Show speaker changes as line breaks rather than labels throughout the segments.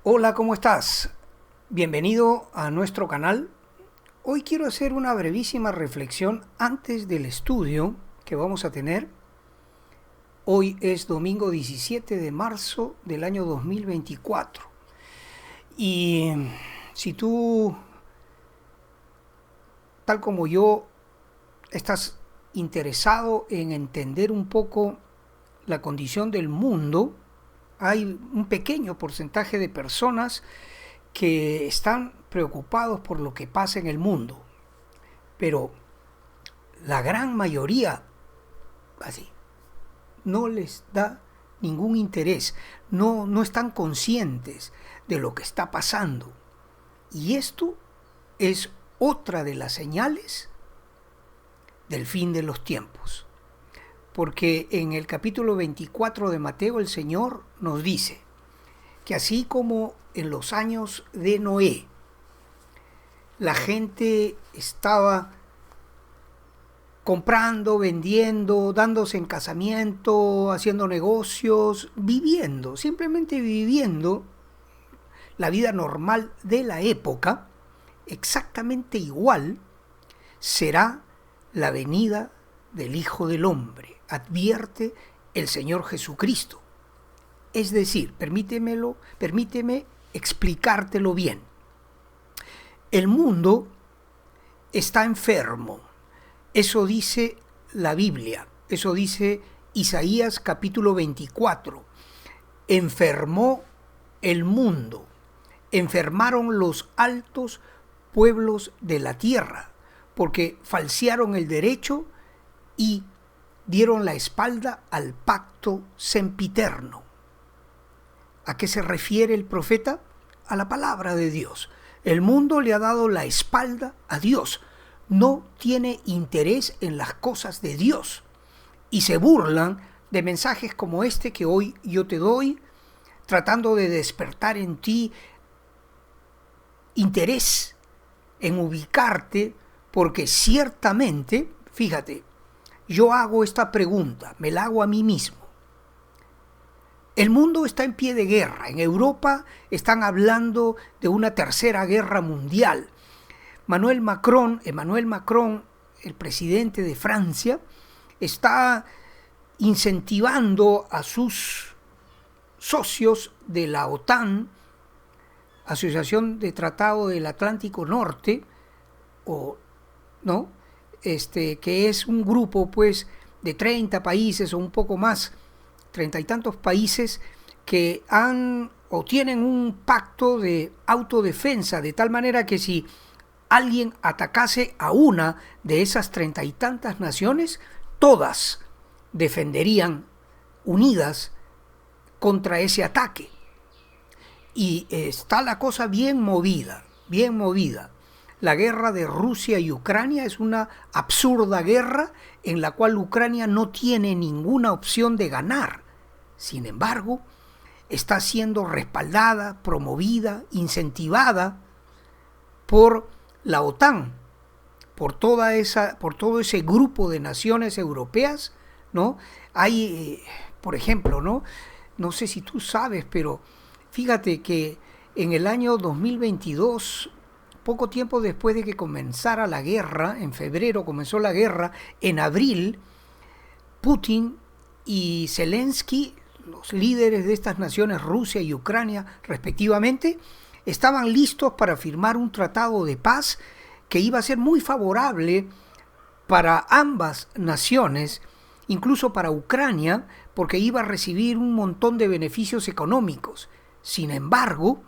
Hola, ¿cómo estás? Bienvenido a nuestro canal. Hoy quiero hacer una brevísima reflexión antes del estudio que vamos a tener. Hoy es domingo 17 de marzo del año 2024. Y si tú, tal como yo, estás interesado en entender un poco la condición del mundo, hay un pequeño porcentaje de personas que están preocupados por lo que pasa en el mundo, pero la gran mayoría, así, no les da ningún interés, no están conscientes de lo que está pasando. Y esto es otra de las señales del fin de los tiempos. Porque en el capítulo 24 de Mateo el Señor nos dice que así como en los años de Noé la gente estaba comprando, vendiendo, dándose en casamiento, haciendo negocios, viviendo, simplemente viviendo la vida normal de la época, exactamente igual será la venida del Hijo del Hombre, advierte el Señor Jesucristo. Es decir, permíteme explicártelo bien. El mundo está enfermo. Eso dice la Biblia. Eso dice Isaías capítulo 24. Enfermó el mundo. Enfermaron los altos pueblos de la tierra, porque falsearon el derecho y dieron la espalda al pacto sempiterno. ¿A qué se refiere el profeta? A la palabra de Dios. El mundo le ha dado la espalda a Dios. No tiene interés en las cosas de Dios. Y se burlan de mensajes como este que hoy yo te doy, tratando de despertar en ti interés en ubicarte, porque ciertamente, fíjate, yo hago esta pregunta, me la hago a mí mismo. El mundo está en pie de guerra. En Europa están hablando de una tercera guerra mundial. Emmanuel Macron, el presidente de Francia, está incentivando a sus socios de la OTAN, Asociación de Tratado del Atlántico Norte, que es un grupo pues de 30 países o un poco más, 30 y tantos países que han o tienen un pacto de autodefensa, de tal manera que si alguien atacase a una de esas 30 y tantas naciones, todas defenderían unidas contra ese ataque. Y está la cosa bien movida, bien movida. La guerra de Rusia y Ucrania es una absurda guerra en la cual Ucrania no tiene ninguna opción de ganar. Sin embargo, está siendo respaldada, promovida, incentivada por la OTAN, por todo ese grupo de naciones europeas, ¿no? Hay, por ejemplo, no sé si tú sabes, pero fíjate que en el año 2022, poco tiempo después de que comenzara la guerra, en febrero comenzó la guerra, en abril, Putin y Zelensky, los líderes de estas naciones, Rusia y Ucrania respectivamente, estaban listos para firmar un tratado de paz que iba a ser muy favorable para ambas naciones, incluso para Ucrania, porque iba a recibir un montón de beneficios económicos. Sin embargo,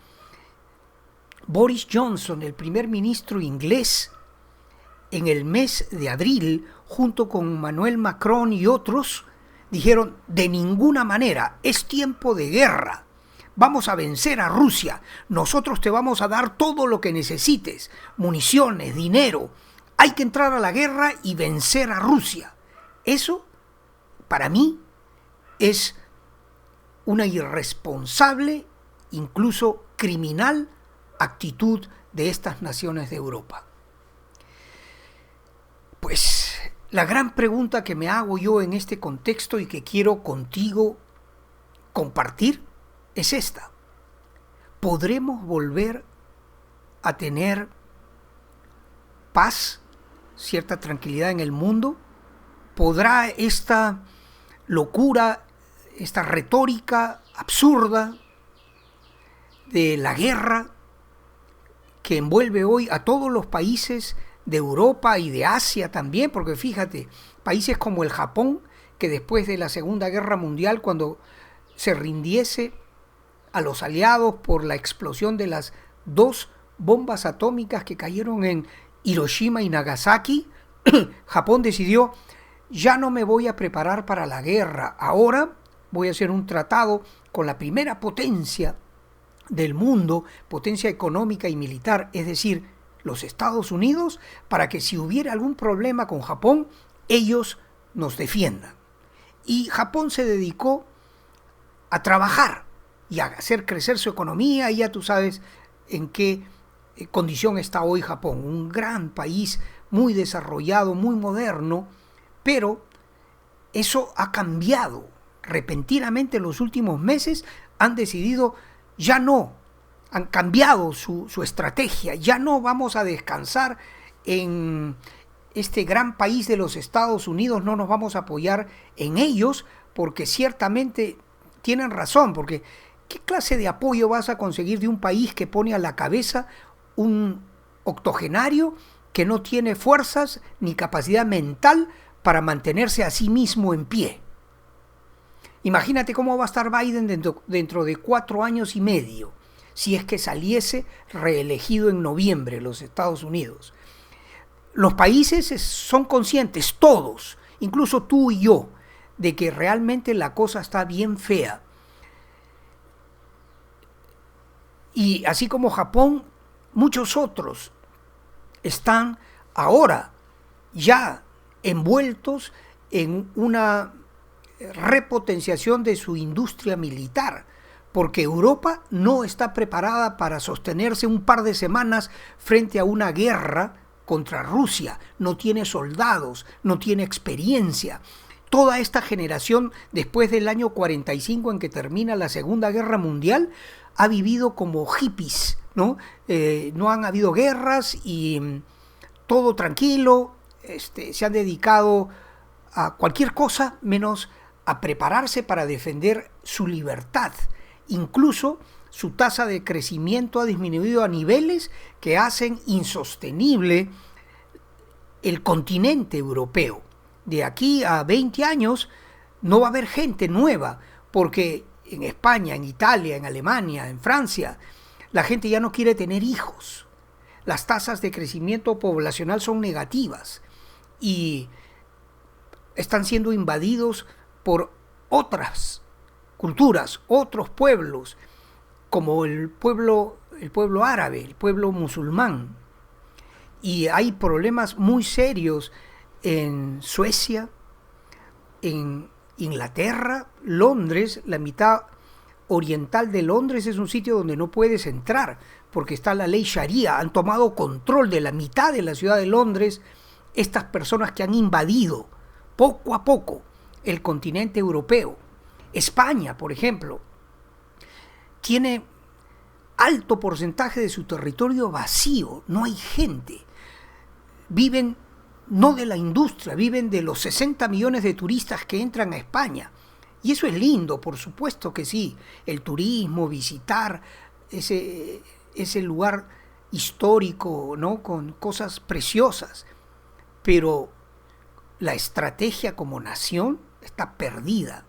Boris Johnson, el primer ministro inglés, en el mes de abril, junto con Emmanuel Macron y otros, dijeron: de ninguna manera, es tiempo de guerra. Vamos a vencer a Rusia. Nosotros te vamos a dar todo lo que necesites, municiones, dinero. Hay que entrar a la guerra y vencer a Rusia. Eso, para mí, es una irresponsable, incluso criminal, actitud de estas naciones de Europa. Pues la gran pregunta que me hago yo en este contexto y que quiero contigo compartir es esta. ¿podremos volver a tener paz, cierta tranquilidad en el mundo? ¿Podrá esta locura, esta retórica absurda de la guerra que envuelve hoy a todos los países de Europa y de Asia también? Porque fíjate, países como el Japón, que después de la Segunda Guerra Mundial, cuando se rindiese a los aliados por la explosión de las 2 bombas atómicas que cayeron en Hiroshima y Nagasaki, Japón decidió: ya no me voy a preparar para la guerra, ahora voy a hacer un tratado con la primera potencia del mundo, potencia económica y militar, es decir, los Estados Unidos, para que si hubiera algún problema con Japón, ellos nos defiendan. Y Japón se dedicó a trabajar y a hacer crecer su economía, y ya tú sabes en qué condición está hoy Japón, un gran país muy desarrollado, muy moderno, pero eso ha cambiado repentinamente en los últimos meses. Han decidido ya no, han cambiado su estrategia, ya no vamos a descansar en este gran país de los Estados Unidos, no nos vamos a apoyar en ellos, porque ciertamente tienen razón, porque ¿qué clase de apoyo vas a conseguir de un país que pone a la cabeza un octogenario que no tiene fuerzas ni capacidad mental para mantenerse a sí mismo en pie? Imagínate cómo va a estar Biden dentro de 4 años y medio, si es que saliese reelegido en noviembre en los Estados Unidos. Los países son conscientes, todos, incluso tú y yo, de que realmente la cosa está bien fea. Y así como Japón, muchos otros están ahora ya envueltos en una repotenciación de su industria militar, porque Europa no está preparada para sostenerse un par de semanas frente a una guerra contra Rusia. No tiene soldados, no tiene experiencia. Toda esta generación, después del año 45 en que termina la Segunda Guerra Mundial, ha vivido como hippies, ¿no? No han habido guerras y todo tranquilo. Se han dedicado a cualquier cosa menos a prepararse para defender su libertad. Incluso su tasa de crecimiento ha disminuido a niveles que hacen insostenible el continente europeo. De aquí a 20 años no va a haber gente nueva, porque en España, en Italia, en Alemania, en Francia, la gente ya no quiere tener hijos. Las tasas de crecimiento poblacional son negativas y están siendo invadidos por otras culturas, otros pueblos, como el pueblo árabe, el pueblo musulmán. Y hay problemas muy serios en Suecia, en Inglaterra, Londres. La mitad oriental de Londres es un sitio donde no puedes entrar porque está la ley Sharia. Han tomado control de la mitad de la ciudad de Londres estas personas que han invadido poco a poco el continente europeo. España, por ejemplo, tiene alto porcentaje de su territorio vacío, no hay gente. Viven no de la industria, viven de los 60 millones de turistas que entran a España. Y eso es lindo, por supuesto que sí. El turismo, visitar ese lugar histórico, ¿no? Con cosas preciosas. Pero la estrategia como nación está perdida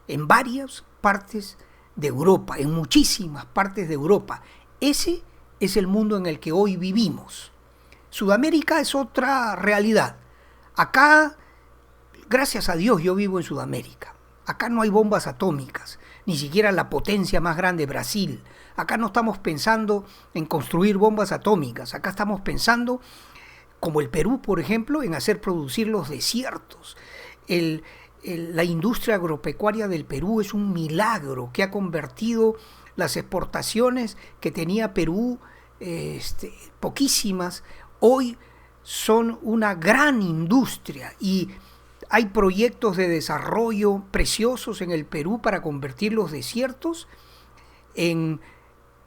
en varias partes de Europa, en muchísimas partes de Europa. Ese es el mundo en el que hoy vivimos. Sudamérica es otra realidad. Acá, gracias a Dios, yo vivo en Sudamérica. Acá no hay bombas atómicas, ni siquiera la potencia más grande, Brasil. Acá no estamos pensando en construir bombas atómicas. Acá estamos pensando, como el Perú, por ejemplo, en hacer producir los desiertos. La industria agropecuaria del Perú es un milagro que ha convertido las exportaciones que tenía Perú, poquísimas, hoy son una gran industria y hay proyectos de desarrollo preciosos en el Perú para convertir los desiertos en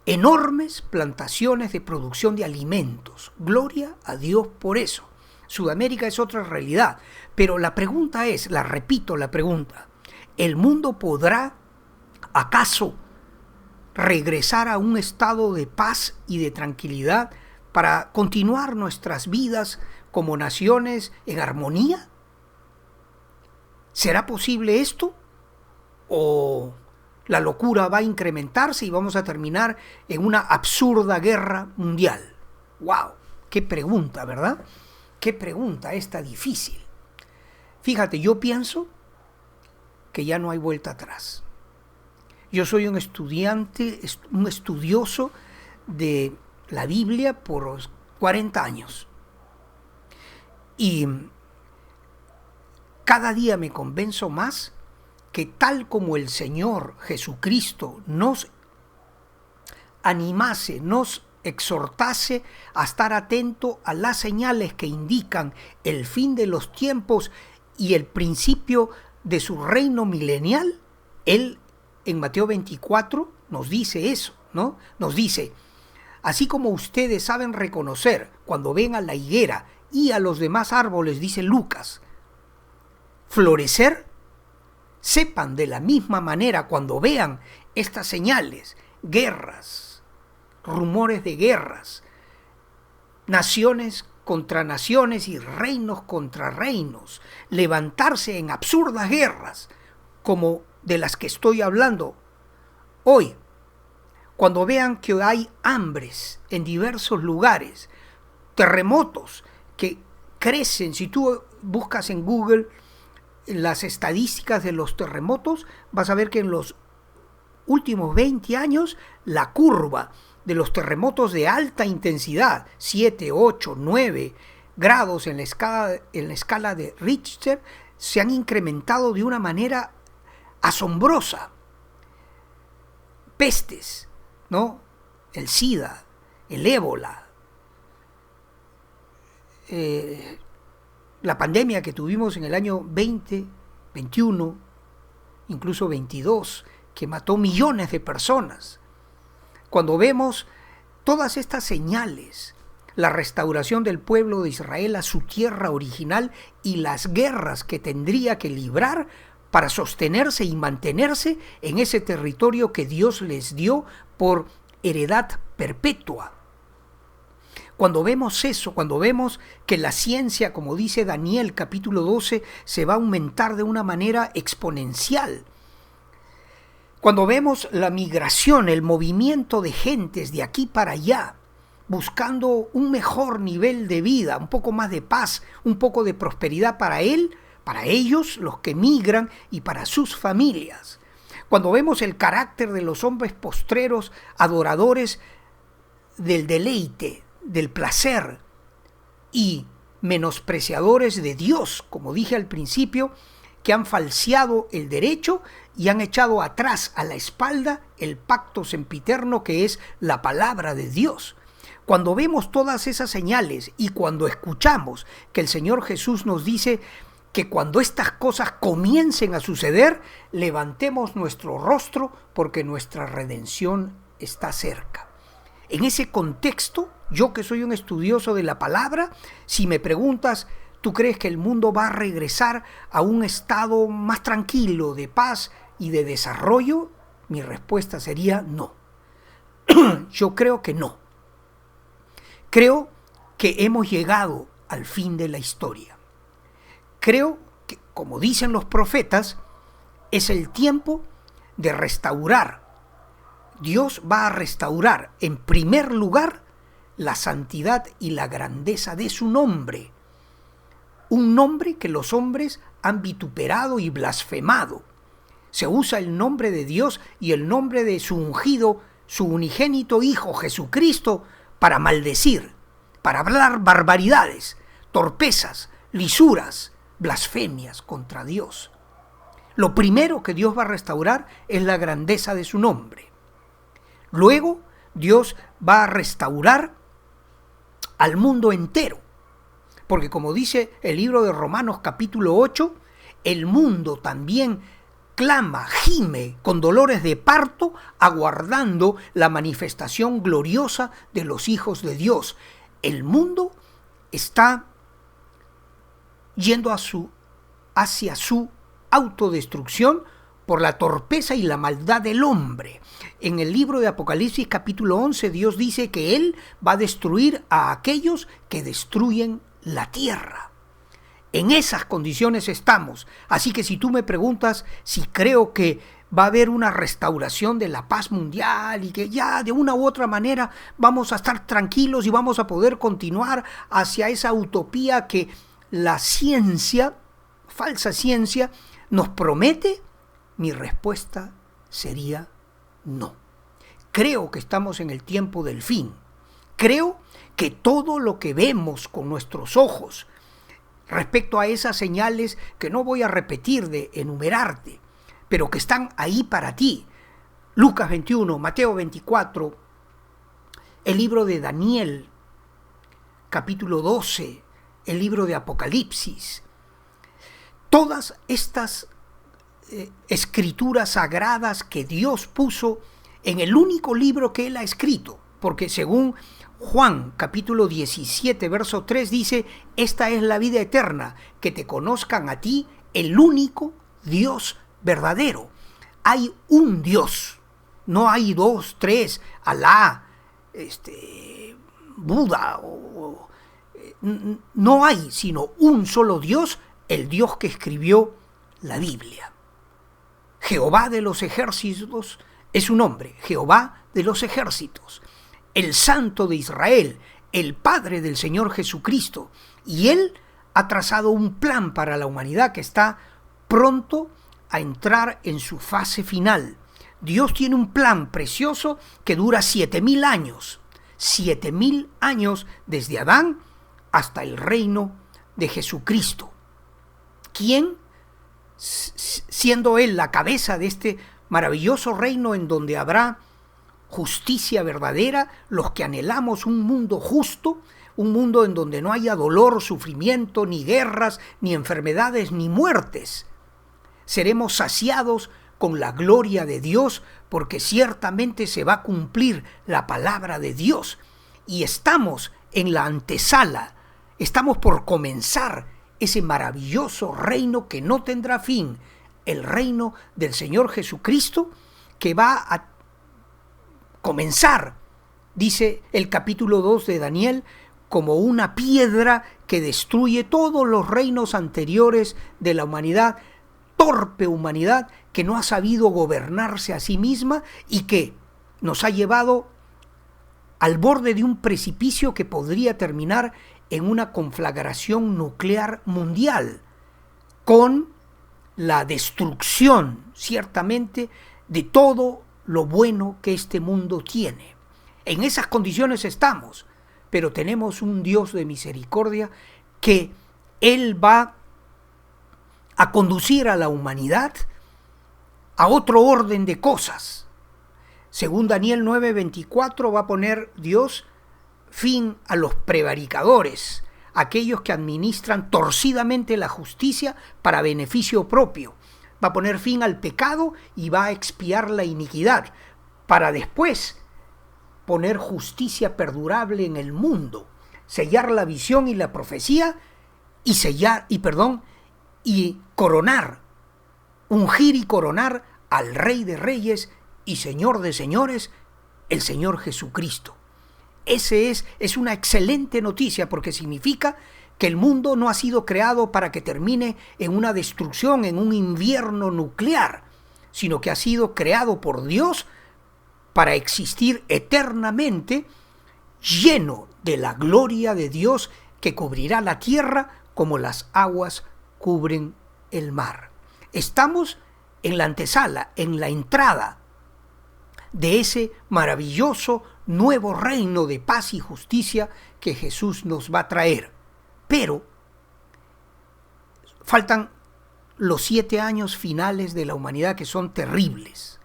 enormes plantaciones de producción de alimentos. Gloria a Dios por eso. Sudamérica es otra realidad. Pero la pregunta es, la repito la pregunta, ¿el mundo podrá acaso regresar a un estado de paz y de tranquilidad para continuar nuestras vidas como naciones en armonía? ¿Será posible esto? ¿O la locura va a incrementarse y vamos a terminar en una absurda guerra mundial? ¡Wow! ¡Qué pregunta!, ¿verdad? ¡Qué pregunta esta difícil! Fíjate, yo pienso que ya no hay vuelta atrás. Yo soy un estudiante, un estudioso de la Biblia por 40 años. Y cada día me convenzo más que tal como el Señor Jesucristo nos animase, nos exhortase a estar atento a las señales que indican el fin de los tiempos y el principio de su reino milenial, Él en Mateo 24 nos dice eso, ¿no? Nos dice, así como ustedes saben reconocer cuando ven a la higuera y a los demás árboles, dice Lucas, florecer, sepan de la misma manera cuando vean estas señales, guerras, rumores de guerras, naciones contra naciones y reinos contra reinos, levantarse en absurdas guerras como de las que estoy hablando hoy, cuando vean que hay hambres en diversos lugares, terremotos que crecen. Si tú buscas en Google las estadísticas de los terremotos, vas a ver que en los últimos 20 años la curva de los terremotos de alta intensidad, 7, 8, 9 grados en la escala de Richter, se han incrementado de una manera asombrosa. Pestes, ¿no? El SIDA, el ébola, la pandemia que tuvimos en el año 20, 21, incluso 22, que mató millones de personas. Cuando vemos todas estas señales, la restauración del pueblo de Israel a su tierra original y las guerras que tendría que librar para sostenerse y mantenerse en ese territorio que Dios les dio por heredad perpetua. Cuando vemos eso, cuando vemos que la ciencia, como dice Daniel capítulo 12, se va a aumentar de una manera exponencial, cuando vemos la migración, el movimiento de gentes de aquí para allá, buscando un mejor nivel de vida, un poco más de paz, un poco de prosperidad para ellos, los que migran, y para sus familias. Cuando vemos el carácter de los hombres postreros, adoradores del deleite, del placer, y menospreciadores de Dios, como dije al principio, que han falseado el derecho y han echado atrás a la espalda el pacto sempiterno que es la palabra de Dios. Cuando vemos todas esas señales y cuando escuchamos que el Señor Jesús nos dice que cuando estas cosas comiencen a suceder, levantemos nuestro rostro porque nuestra redención está cerca. En ese contexto, yo que soy un estudioso de la palabra, si me preguntas, ¿tú crees que el mundo va a regresar a un estado más tranquilo, de paz y de desarrollo? Mi respuesta sería no. Yo creo que no. Creo que hemos llegado al fin de la historia. Creo que, como dicen los profetas, es el tiempo de restaurar. Dios va a restaurar, en primer lugar, la santidad y la grandeza de su nombre. Un nombre que los hombres han vituperado y blasfemado. Se usa el nombre de Dios y el nombre de su ungido, su unigénito Hijo Jesucristo, para maldecir, para hablar barbaridades, torpezas, lisuras, blasfemias contra Dios. Lo primero que Dios va a restaurar es la grandeza de su nombre. Luego, Dios va a restaurar al mundo entero. Porque como dice el libro de Romanos capítulo 8, el mundo también clama, gime con dolores de parto, aguardando la manifestación gloriosa de los hijos de Dios. El mundo está yendo hacia su autodestrucción por la torpeza y la maldad del hombre. En el libro de Apocalipsis capítulo 11, Dios dice que Él va a destruir a aquellos que destruyen la tierra. En esas condiciones estamos. Así que si tú me preguntas si creo que va a haber una restauración de la paz mundial y que ya de una u otra manera vamos a estar tranquilos y vamos a poder continuar hacia esa utopía que la ciencia, falsa ciencia, nos promete, mi respuesta sería no. Creo que estamos en el tiempo del fin. Creo que todo lo que vemos con nuestros ojos respecto a esas señales que no voy a repetir de enumerarte, pero que están ahí para ti. Lucas 21, Mateo 24, el libro de Daniel, capítulo 12, el libro de Apocalipsis. Todas estas escrituras sagradas que Dios puso en el único libro que Él ha escrito, porque según Juan capítulo 17 verso 3 dice: esta es la vida eterna, que te conozcan a ti, el único Dios verdadero. Hay un Dios, no hay dos, tres, Alá, Buda, no hay sino un solo Dios, el Dios que escribió la Biblia. Jehová de los ejércitos es su nombre, Jehová de los ejércitos, el Santo de Israel, el Padre del Señor Jesucristo. Y Él ha trazado un plan para la humanidad que está pronto a entrar en su fase final. Dios tiene un plan precioso que dura 7,000 años. 7,000 años desde Adán hasta el reino de Jesucristo. ¿Quién? Siendo Él la cabeza de este maravilloso reino en donde habrá justicia verdadera, los que anhelamos un mundo justo, un mundo en donde no haya dolor, sufrimiento, ni guerras, ni enfermedades, ni muertes. Seremos saciados con la gloria de Dios, porque ciertamente se va a cumplir la palabra de Dios. Y estamos en la antesala, estamos por comenzar ese maravilloso reino que no tendrá fin, el reino del Señor Jesucristo, que va a comenzar, dice el capítulo 2 de Daniel, como una piedra que destruye todos los reinos anteriores de la humanidad, torpe humanidad que no ha sabido gobernarse a sí misma y que nos ha llevado al borde de un precipicio que podría terminar en una conflagración nuclear mundial, con la destrucción, ciertamente, de todo lo bueno que este mundo tiene. En esas condiciones estamos, pero tenemos un Dios de misericordia que Él va a conducir a la humanidad a otro orden de cosas. Según Daniel 9:24 va a poner Dios fin a los prevaricadores, aquellos que administran torcidamente la justicia para beneficio propio. Va a poner fin al pecado y va a expiar la iniquidad, para después poner justicia perdurable en el mundo, sellar la visión y la profecía y coronar, ungir y coronar al Rey de Reyes y Señor de Señores, el Señor Jesucristo. Es una excelente noticia, porque significa que el mundo no ha sido creado para que termine en una destrucción, en un invierno nuclear, sino que ha sido creado por Dios para existir eternamente, lleno de la gloria de Dios que cubrirá la tierra como las aguas cubren el mar. Estamos en la antesala, en la entrada de ese maravilloso nuevo reino de paz y justicia que Jesús nos va a traer. Pero faltan los 7 años finales de la humanidad, que son terribles.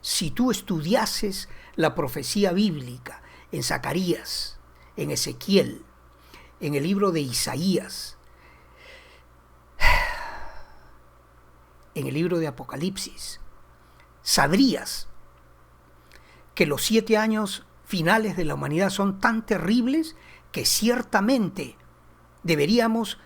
Si tú estudiases la profecía bíblica en Zacarías, en Ezequiel, en el libro de Isaías, en el libro de Apocalipsis, sabrías que los 7 años finales de la humanidad son tan terribles que ciertamente deberíamos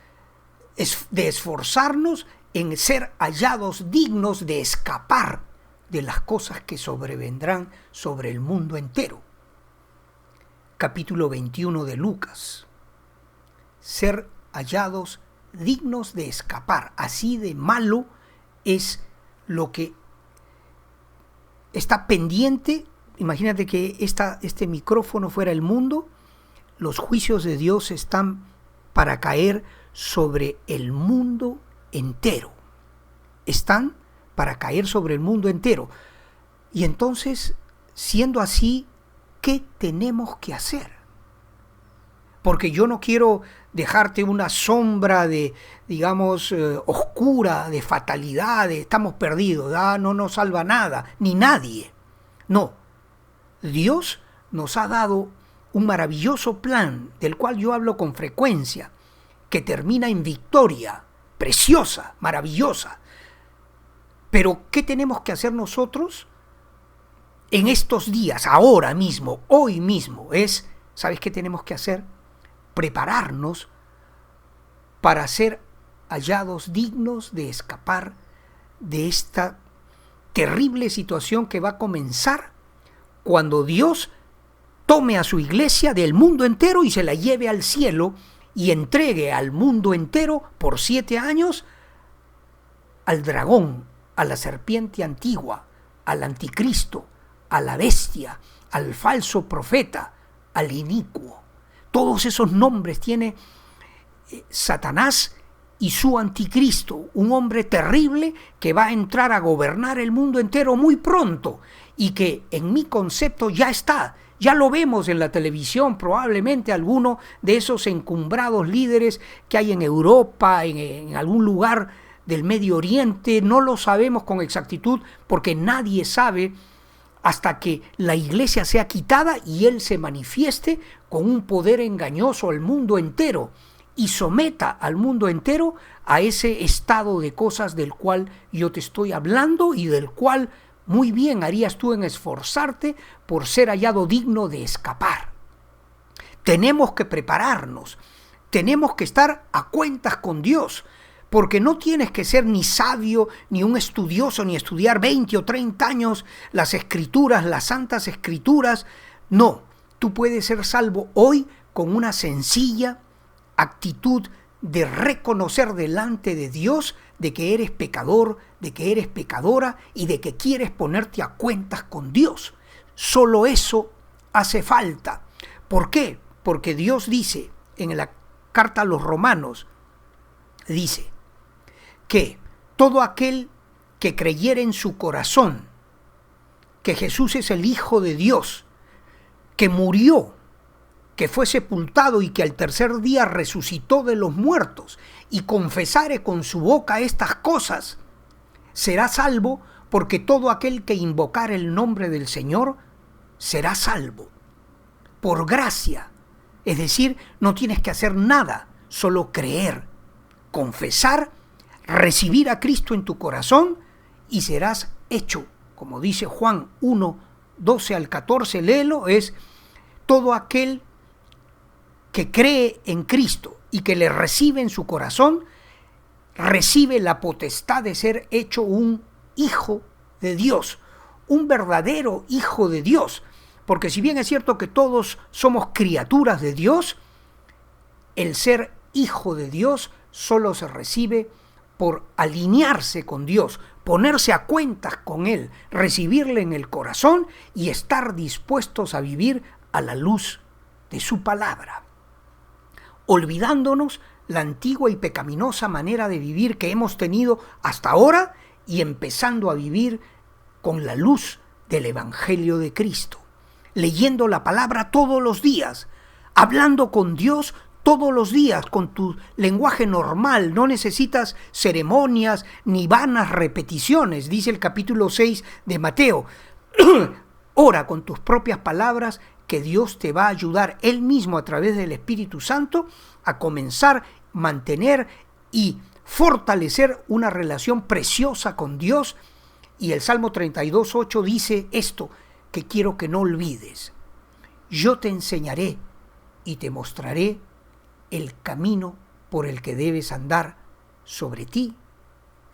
de esforzarnos en ser hallados dignos de escapar de las cosas que sobrevendrán sobre el mundo entero. Capítulo 21 de Lucas. Ser hallados dignos de escapar. Así de malo es lo que está pendiente. Imagínate que este micrófono fuera el mundo. Los juicios de Dios están para caer sobre el mundo entero. Están para caer sobre el mundo entero. Y entonces, siendo así, ¿qué tenemos que hacer? Porque yo no quiero dejarte una sombra de, digamos, oscura, de fatalidad, de estamos perdidos, no nos salva nada, ni nadie. No, Dios nos ha dado un maravilloso plan, del cual yo hablo con frecuencia, que termina en victoria, preciosa, maravillosa. Pero, ¿qué tenemos que hacer nosotros en estos días, ahora mismo, hoy mismo? ¿Sabes qué tenemos que hacer? Prepararnos para ser hallados dignos de escapar de esta terrible situación que va a comenzar cuando Dios tome a su iglesia del mundo entero y se la lleve al cielo y entregue al mundo entero por 7 años al dragón, a la serpiente antigua, al anticristo, a la bestia, al falso profeta, al inicuo. Todos esos nombres tiene Satanás y su anticristo, un hombre terrible que va a entrar a gobernar el mundo entero muy pronto y que en mi concepto ya está. Ya lo vemos en la televisión, probablemente alguno de esos encumbrados líderes que hay en Europa, en algún lugar del Medio Oriente, no lo sabemos con exactitud porque nadie sabe hasta que la iglesia sea quitada y él se manifieste con un poder engañoso al mundo entero y someta al mundo entero a ese estado de cosas del cual yo te estoy hablando y del cual muy bien harías tú en esforzarte por ser hallado digno de escapar. Tenemos que prepararnos, tenemos que estar a cuentas con Dios, porque no tienes que ser ni sabio, ni un estudioso, ni estudiar 20 o 30 años las escrituras, las santas escrituras. No, tú puedes ser salvo hoy con una sencilla actitud de reconocer delante de Dios de que eres pecador, de que eres pecadora y de que quieres ponerte a cuentas con Dios. Solo eso hace falta. ¿Por qué? Porque Dios dice en la carta a los Romanos, dice que todo aquel que creyere en su corazón que Jesús es el Hijo de Dios, que murió, que fue sepultado y que al tercer día resucitó de los muertos, y confesare con su boca estas cosas, será salvo, porque todo aquel que invocare el nombre del Señor será salvo. Por gracia, es decir, no tienes que hacer nada, solo creer, confesar, recibir a Cristo en tu corazón y serás hecho, como dice Juan 1, 12 al 14, léelo, es todo aquel que cree en Cristo y que le recibe en su corazón, recibe la potestad de ser hecho un hijo de Dios, un verdadero hijo de Dios. Porque si bien es cierto que todos somos criaturas de Dios, el ser hijo de Dios solo se recibe por alinearse con Dios, ponerse a cuentas con Él, recibirle en el corazón y estar dispuestos a vivir a la luz de su palabra, olvidándonos la antigua y pecaminosa manera de vivir que hemos tenido hasta ahora y empezando a vivir con la luz del Evangelio de Cristo, leyendo la palabra todos los días, hablando con Dios todos los días con tu lenguaje normal. No necesitas ceremonias ni vanas repeticiones, dice el capítulo 6 de Mateo. Ora con tus propias palabras, que Dios te va a ayudar Él mismo a través del Espíritu Santo a comenzar, mantener y fortalecer una relación preciosa con Dios. Y el Salmo 32:8 dice esto que quiero que no olvides. Yo te enseñaré y te mostraré el camino por el que debes andar. Sobre ti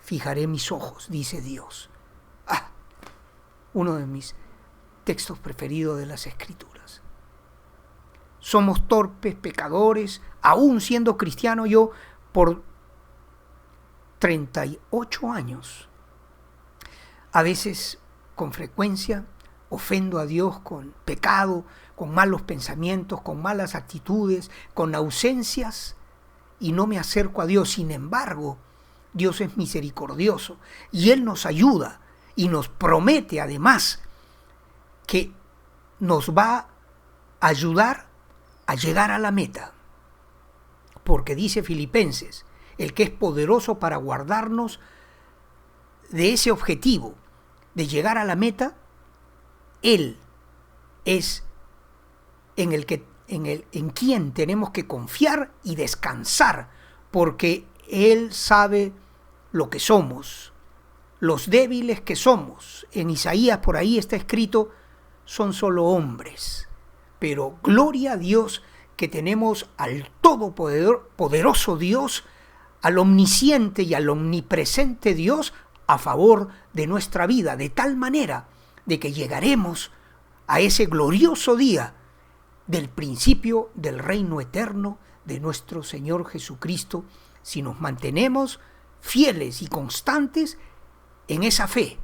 fijaré mis ojos, dice Dios. Uno de mis textos preferidos de las Escrituras. Somos torpes, pecadores, aún siendo cristiano. Yo por 38 años, a veces con frecuencia, ofendo a Dios con pecado, con malos pensamientos, con malas actitudes, con ausencias, y no me acerco a Dios. Sin embargo, Dios es misericordioso y Él nos ayuda y nos promete además que nos va a ayudar a llegar a la meta. Porque dice Filipenses, el que es poderoso para guardarnos de ese objetivo, de llegar a la meta, Él es en quien tenemos que confiar y descansar, porque Él sabe lo que somos, los débiles que somos. En Isaías por ahí está escrito, son solo hombres, pero gloria a Dios que tenemos al todopoderoso Dios, al omnisciente y al omnipresente Dios a favor de nuestra vida, de tal manera de que llegaremos a ese glorioso día del principio del reino eterno de nuestro Señor Jesucristo, si nos mantenemos fieles y constantes en esa fe,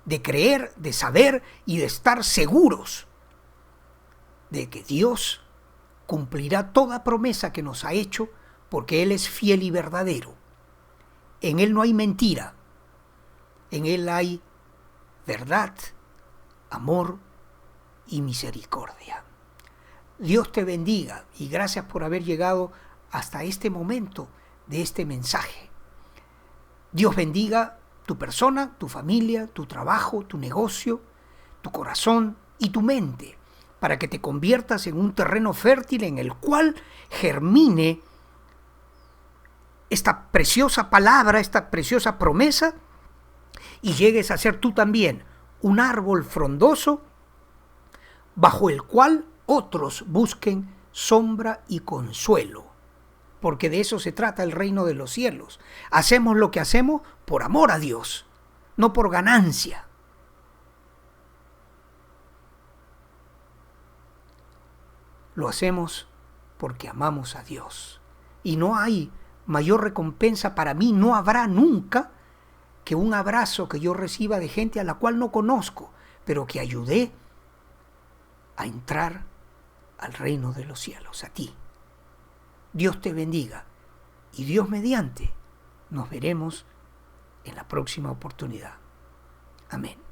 de creer, de saber y de estar seguros de que Dios cumplirá toda promesa que nos ha hecho, porque Él es fiel y verdadero. En Él no hay mentira, en Él hay verdad, amor y misericordia. Dios te bendiga y gracias por haber llegado hasta este momento de este mensaje. Dios bendiga tu persona, tu familia, tu trabajo, tu negocio, tu corazón y tu mente, para que te conviertas en un terreno fértil en el cual germine esta preciosa palabra, esta preciosa promesa, y llegues a ser tú también un árbol frondoso bajo el cual otros busquen sombra y consuelo, porque de eso se trata el reino de los cielos. Hacemos lo que hacemos por amor a Dios, no por ganancia. Lo hacemos porque amamos a Dios. Y no hay mayor recompensa para mí, no habrá nunca, que un abrazo que yo reciba de gente a la cual no conozco, pero que ayudé a entrar al reino de los cielos, a ti. Dios te bendiga y Dios mediante nos veremos en la próxima oportunidad. Amén.